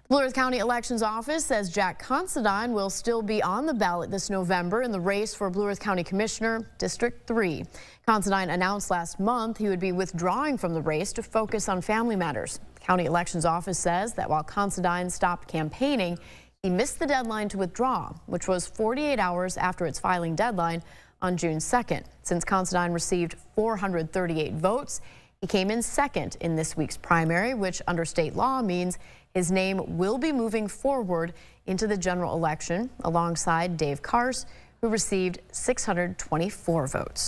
Blue Earth County Elections Office says Jack Considine will still be on the ballot this November in the race for Blue Earth County Commissioner, District 3. Considine announced last month he would be withdrawing from the race to focus on family matters. The County Elections Office says that while Considine stopped campaigning, he missed the deadline to withdraw, which was 48 hours after its filing deadline on June 2nd. Since Considine received 438 votes, he came in second in this week's primary, which under state law means his name will be moving forward into the general election alongside Dave Kars, who received 624 votes.